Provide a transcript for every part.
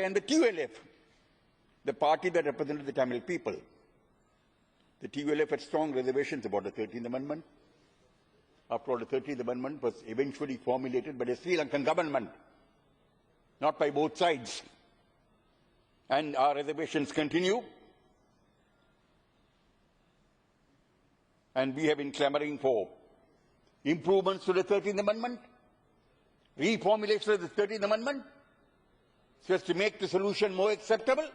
And the TULF, the party that represented the Tamil people. The TULF had strong reservations about the 13th Amendment. After all, the 13th Amendment was eventually formulated by the Sri Lankan government, not by both sides. And our reservations continue. And we have been clamoring for improvements to the 13th Amendment, reformulation of the 13th Amendment, so as to make the solution more acceptable.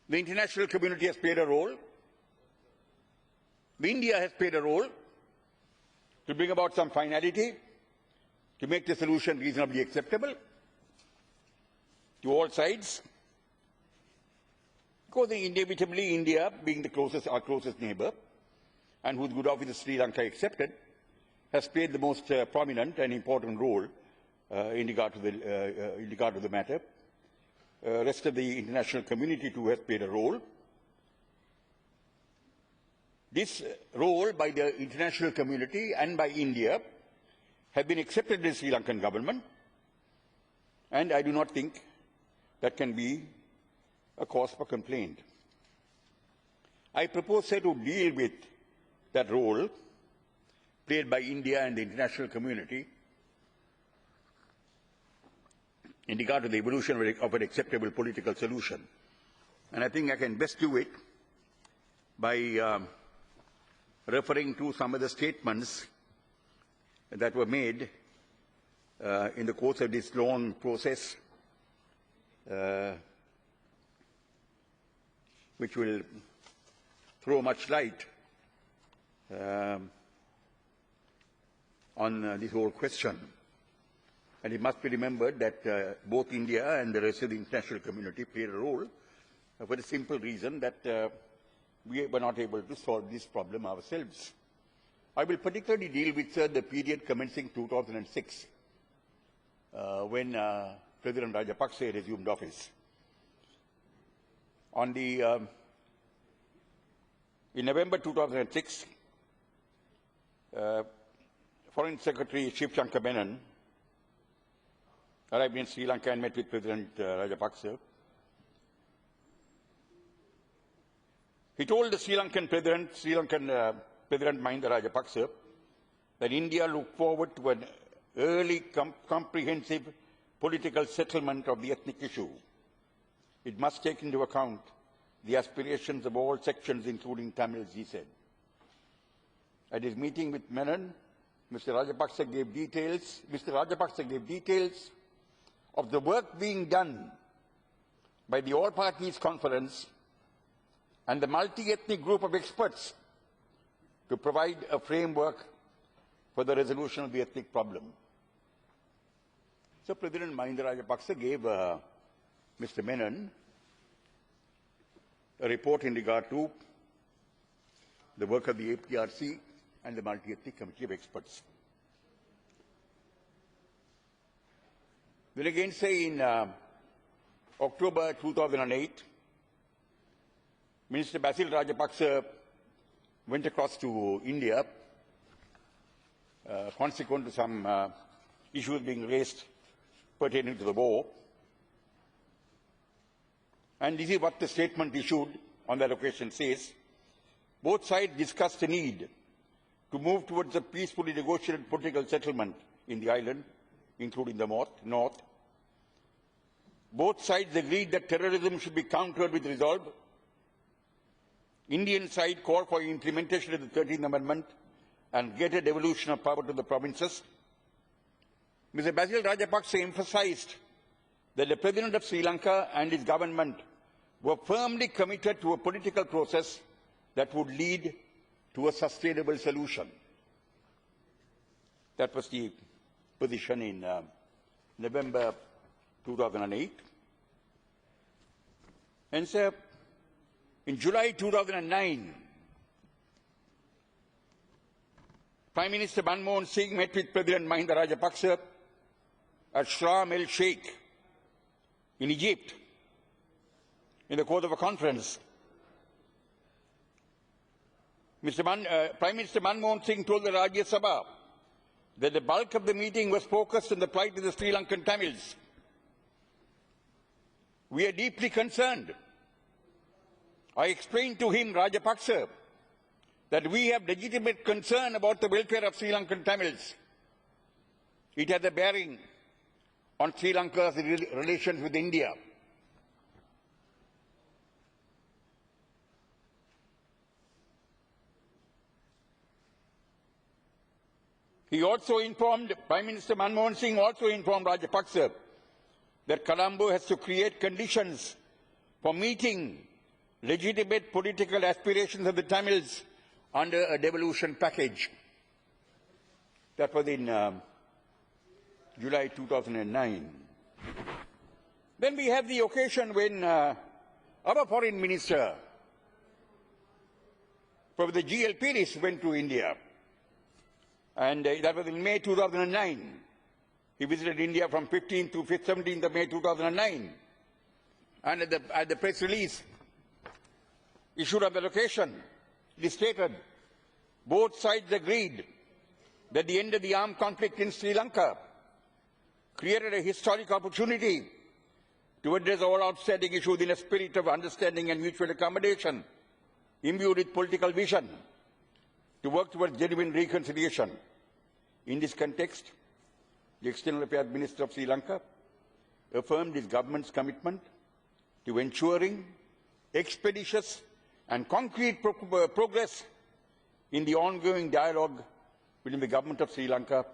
The international community has played a role. India has played a role to bring about some finality, to make the solution reasonably acceptable to all sides. Because inevitably India, being our closest neighbor, and whose good office Sri Lanka accepted, has played the most prominent and important role in regard to the matter. Rest of the international community too has played a role. This role by the international community and by India have been accepted by the Sri Lankan government, and I do not think that can be a cause for complaint. I propose, sir, to deal with that role played by India and the international community in regard to the evolution of an acceptable political solution. And I think I can best do it by referring to some of the statements that were made in the course of this long process, which will throw much light on this whole question. And it must be remembered that both India and the rest of the international community played a role for the simple reason that we were not able to solve this problem ourselves. I will particularly deal with the period commencing 2006, when President Rajapaksa resumed office. In November 2006, Foreign Secretary Shiv Shankar Menon arrived in Sri Lanka and met with President Rajapaksa. He told the Sri Lankan President Mahinda Rajapaksa, that India looked forward to an early comprehensive political settlement of the ethnic issue. It must take into account the aspirations of all sections, including Tamils, he said. At his meeting with Menon, Mr. Rajapaksa gave details of the work being done by the All Parties Conference and the multi-ethnic group of experts to provide a framework for the resolution of the ethnic problem. So President Mahinda Rajapaksa gave Mr. Menon a report in regard to the work of the APRC and the multi-ethnic committee of experts. Then again, say in October 2008, Minister Basil Rajapaksa went across to India, consequent to some issues being raised pertaining to the war. And this is what the statement issued on that occasion says. Both sides discussed the need to move towards a peacefully negotiated political settlement in the island, including the north. Both sides agreed that terrorism should be countered with resolve. Indian side called for implementation of the 13th Amendment and greater devolution of power to the provinces. Mr. Basil Rajapaksa emphasized that the President of Sri Lanka and his government were firmly committed to a political process that would lead to a sustainable solution. That was the position in November 2008. And so, in July 2009, Prime Minister Manmohan Singh met with President Mahinda Rajapaksa at Sharm el-Sheikh in Egypt in the course of a conference. Prime Minister Manmohan Singh told the Rajya Sabha that the bulk of the meeting was focused on the plight of the Sri Lankan Tamils. We are deeply concerned. I explained to him, Rajapaksa, that we have legitimate concern about the welfare of Sri Lankan Tamils. It has a bearing on Sri Lanka's relations with India. He also informed, Prime Minister Manmohan Singh also informed Rajapaksa that Colombo has to create conditions for meeting legitimate political aspirations of the Tamils under a devolution package. That was in July 2009. Then we have the occasion when our foreign minister, Professor G.L. Pires, went to India. And that was in May 2009. He visited India from 15th to 17th of May 2009. And at the press release issued on the location, it stated, both sides agreed that the end of the armed conflict in Sri Lanka created a historic opportunity to address all outstanding issues in a spirit of understanding and mutual accommodation, imbued with political vision, to work towards genuine reconciliation. In this context, the External Affairs Minister of Sri Lanka affirmed his government's commitment to ensuring expeditious and concrete progress in the ongoing dialogue between the government of Sri Lanka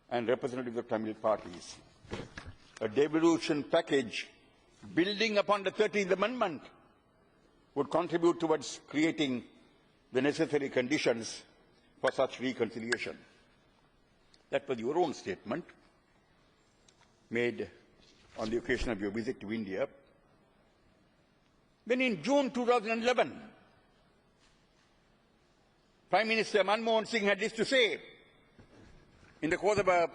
and representatives of Tamil parties. A devolution package building upon the 13th Amendment would contribute towards creating the necessary conditions for such reconciliation. That was your own statement made on the occasion of your visit to India. Then in June 2011, Prime Minister Manmohan Singh had this to say in the course of a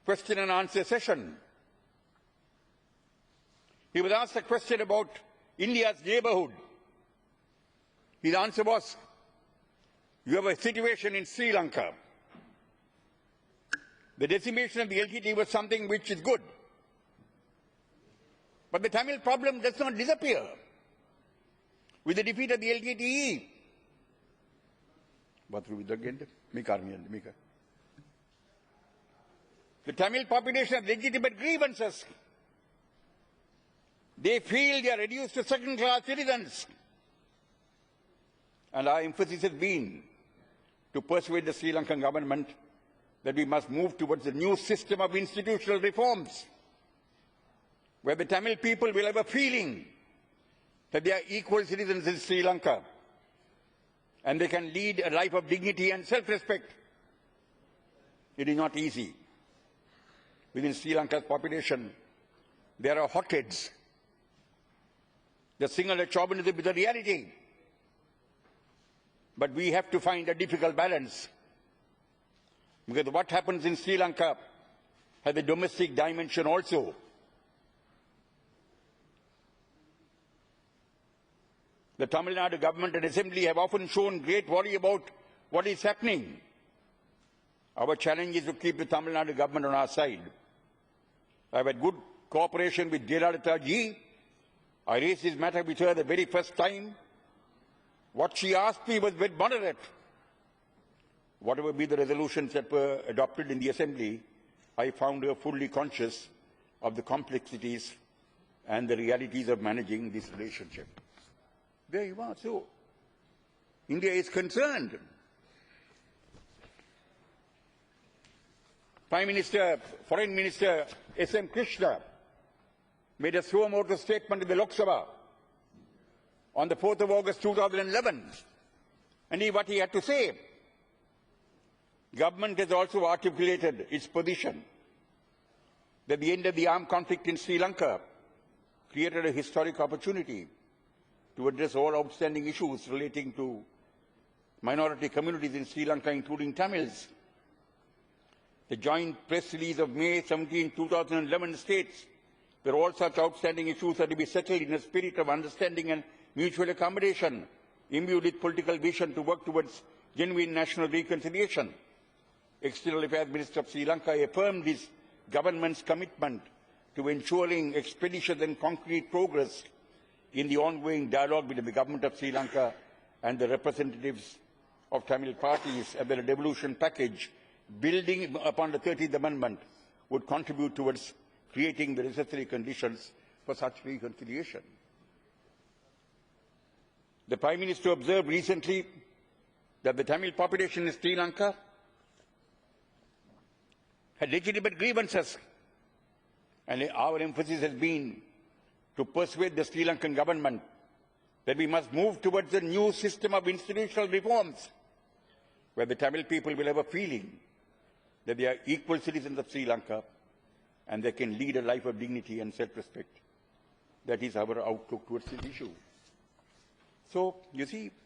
question and answer session. He was asked a question about India's neighborhood. His answer was, you have a situation in Sri Lanka. The decimation of the LTTE was something which is good. But the Tamil problem does not disappear with the defeat of the LTTE. The Tamil population has legitimate grievances. They feel they are reduced to second-class citizens. And our emphasis has been to persuade the Sri Lankan government that we must move towards a new system of institutional reforms, where the Tamil people will have a feeling that they are equal citizens in Sri Lanka and they can lead a life of dignity and self-respect. It is not easy. Within Sri Lanka's population, there are hotheads. The singular chauvinism is a reality. But we have to find a difficult balance, because what happens in Sri Lanka has a domestic dimension also. The Tamil Nadu government and assembly have often shown great worry about what is happening. Our challenge is to keep the Tamil Nadu government on our side. I have had good cooperation with Jayalalitha ji. I raised this matter with her the very first time. What she asked me was very moderate. Whatever be the resolutions that were adopted in the Assembly, I found her fully conscious of the complexities and the realities of managing this relationship. There you are. So, India is concerned. Foreign Minister S.M. Krishna made a suo motu statement in the Lok Sabha on the 4th of August 2011. And what he had to say, government has also articulated its position that the end of the armed conflict in Sri Lanka created a historic opportunity to address all outstanding issues relating to minority communities in Sri Lanka, including Tamils. The joint press release of May 17, 2011 states that all such outstanding issues are to be settled in a spirit of understanding and mutual accommodation, imbued with political vision to work towards genuine national reconciliation. External Affairs Minister of Sri Lanka affirmed his government's commitment to ensuring expeditious and concrete progress in the ongoing dialogue between the government of Sri Lanka and the representatives of Tamil parties and the devolution package, building upon the 13th Amendment, would contribute towards creating the necessary conditions for such reconciliation. The Prime Minister observed recently that the Tamil population in Sri Lanka had legitimate grievances, and our emphasis has been to persuade the Sri Lankan government that we must move towards a new system of institutional reforms, where the Tamil people will have a feeling that they are equal citizens of Sri Lanka and they can lead a life of dignity and self-respect. That is our outlook towards this issue. So, you see,